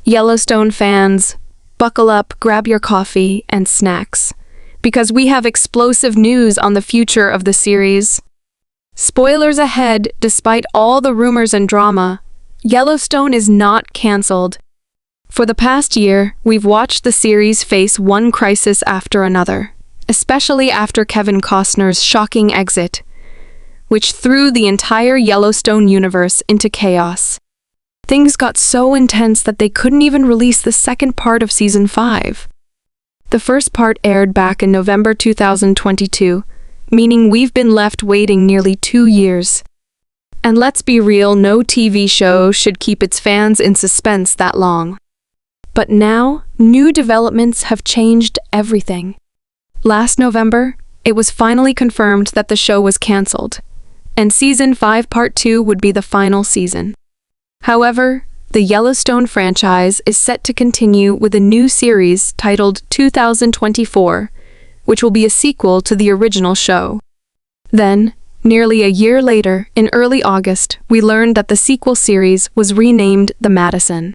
Yellowstone fans, buckle up, grab your coffee and snacks, because we have explosive news on the future of the series. Spoilers ahead, despite all the rumors and drama, Yellowstone is not cancelled. For the past year, we've watched the series face one crisis after another, especially after Kevin Costner's shocking exit, which threw the entire Yellowstone universe into chaos. Things got so intense that they couldn't even release the second part of Season 5. The first part aired back in November 2022, meaning we've been left waiting nearly 2 years. And let's be real, no TV show should keep its fans in suspense that long. But now, new developments have changed everything. Last November, it was finally confirmed that the show was cancelled, and Season 5 Part 2 would be the final season. However, the Yellowstone franchise is set to continue with a new series titled 2024, which will be a sequel to the original show. Then, nearly a year later, in early August, we learned that the sequel series was renamed The Madison.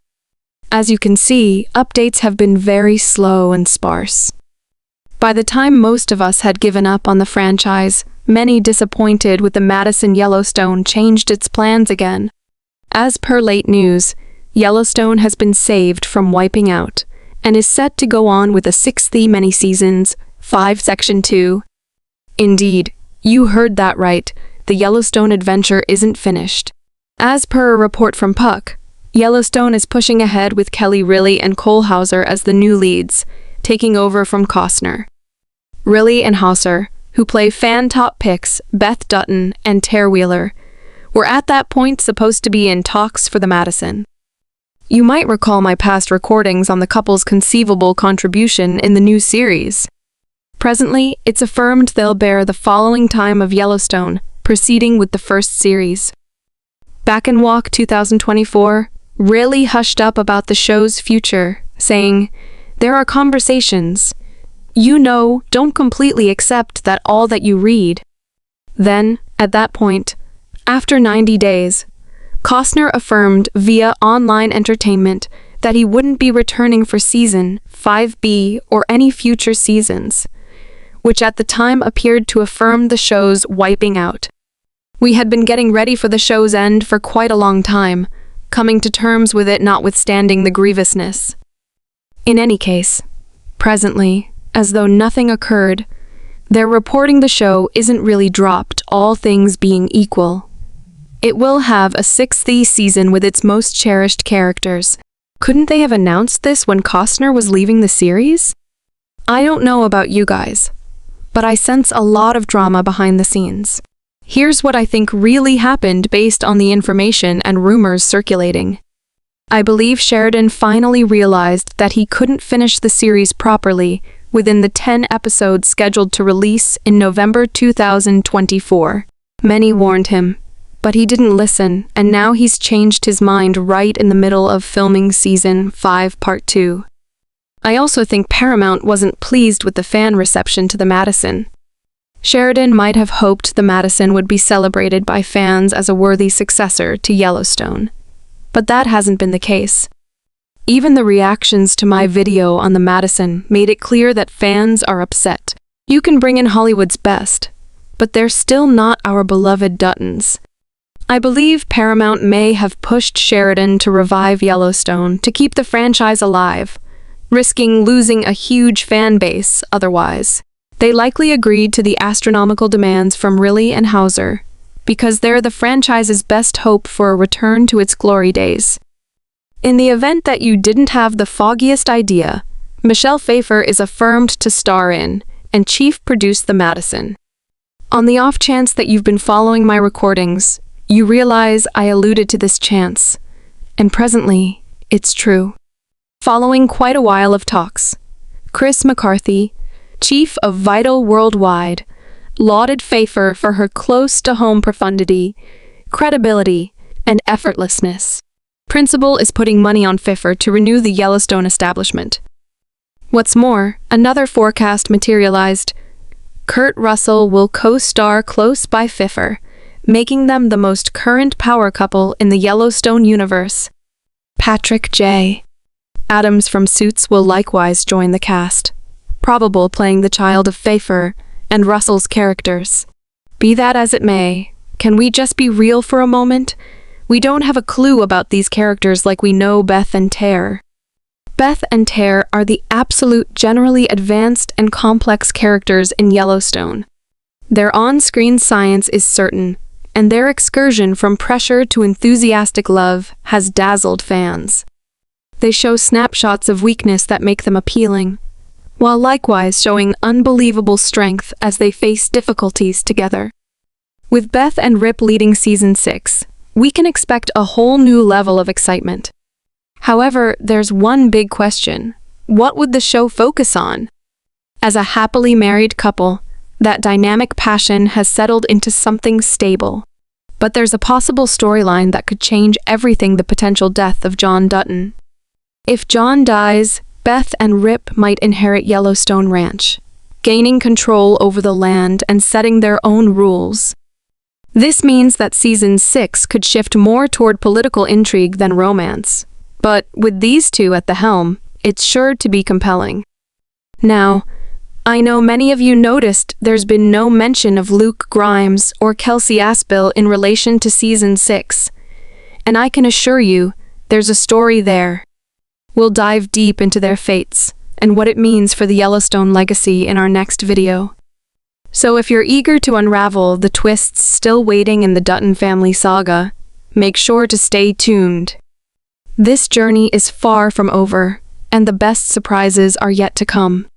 As you can see, updates have been very slow and sparse. By the time most of us had given up on the franchise, many disappointed with the Madison Yellowstone changed its plans again. As per late news, Yellowstone has been saved from wiping out and is set to go on with a 6th mini-seasons, 5 Section 2. Indeed, you heard that right, the Yellowstone adventure isn't finished. As per a report from Puck, Yellowstone is pushing ahead with Kelly Riley and Cole Hauser as the new leads, taking over from Costner. Riley and Hauser, who play fan top picks Beth Dutton and Tara Wheeler, were at that point supposed to be in talks for the Madison. You might recall my past recordings on the couple's conceivable contribution in the new series. Presently, it's affirmed they'll bear the following time of Yellowstone, proceeding with the first series. Back in Walk 2024, Riley hushed up about the show's future, saying, "There are conversations. Don't completely accept that all that you read." Then, at that point, after 90 days, Costner affirmed via online entertainment that he wouldn't be returning for Season 5B or any future seasons, which at the time appeared to affirm the show's wiping out. We had been getting ready for the show's end for quite a long time, coming to terms with it notwithstanding the grievousness. In any case, presently, as though nothing occurred, they're reporting the show isn't really dropped, all things being equal. It will have a 6th season with its most cherished characters. Couldn't they have announced this when Costner was leaving the series? I don't know about you guys, but I sense a lot of drama behind the scenes. Here's what I think really happened based on the information and rumors circulating. I believe Sheridan finally realized that he couldn't finish the series properly within the 10 episodes scheduled to release in November 2024. Many warned him, but he didn't listen, and now he's changed his mind right in the middle of filming Season 5 Part 2. I also think Paramount wasn't pleased with the fan reception to the Madison. Sheridan might have hoped the Madison would be celebrated by fans as a worthy successor to Yellowstone, but that hasn't been the case. Even the reactions to my video on the Madison made it clear that fans are upset. You can bring in Hollywood's best, but they're still not our beloved Duttons. I believe Paramount may have pushed Sheridan to revive Yellowstone to keep the franchise alive, risking losing a huge fan base otherwise. They likely agreed to the astronomical demands from Riley and Hauser, because they're the franchise's best hope for a return to its glory days. In the event that you didn't have the foggiest idea, Michelle Pfeiffer is affirmed to star in and chief produce The Madison. On the off chance that you've been following my recordings, you realize I alluded to this chance, and presently, it's true. Following quite a while of talks, Chris McCarthy, chief of Vital Worldwide, lauded Pfeiffer for her close-to-home profundity, credibility, and effortlessness. Principal is putting money on Pfeiffer to renew the Yellowstone establishment. What's more, another forecast materialized. Kurt Russell will co-star close by Pfeiffer, making them the most current power couple in the Yellowstone universe. Patrick J. Adams from Suits will likewise join the cast, Probable playing the child of Pfeiffer and Russell's characters. Be that as it may, can we just be real for a moment? We don't have a clue about these characters like we know Beth and Tare. Beth and Tare are the absolute generally advanced and complex characters in Yellowstone. Their on-screen science is certain, and their excursion from pressure to enthusiastic love has dazzled fans. They show snapshots of weakness that make them appealing, while likewise showing unbelievable strength as they face difficulties together. With Beth and Rip leading Season 6, we can expect a whole new level of excitement. However, there's one big question. What would the show focus on? As a happily married couple, that dynamic passion has settled into something stable. But there's a possible storyline that could change everything: the potential death of John Dutton. If John dies, Beth and Rip might inherit Yellowstone Ranch, gaining control over the land and setting their own rules. This means that Season 6 could shift more toward political intrigue than romance. But with these two at the helm, it's sure to be compelling. Now, I know many of you noticed there's been no mention of Luke Grimes or Kelsey Aspel in relation to Season 6. And I can assure you, there's a story there. We'll dive deep into their fates and what it means for the Yellowstone legacy in our next video. So if you're eager to unravel the twists still waiting in the Dutton family saga, make sure to stay tuned. This journey is far from over, and the best surprises are yet to come.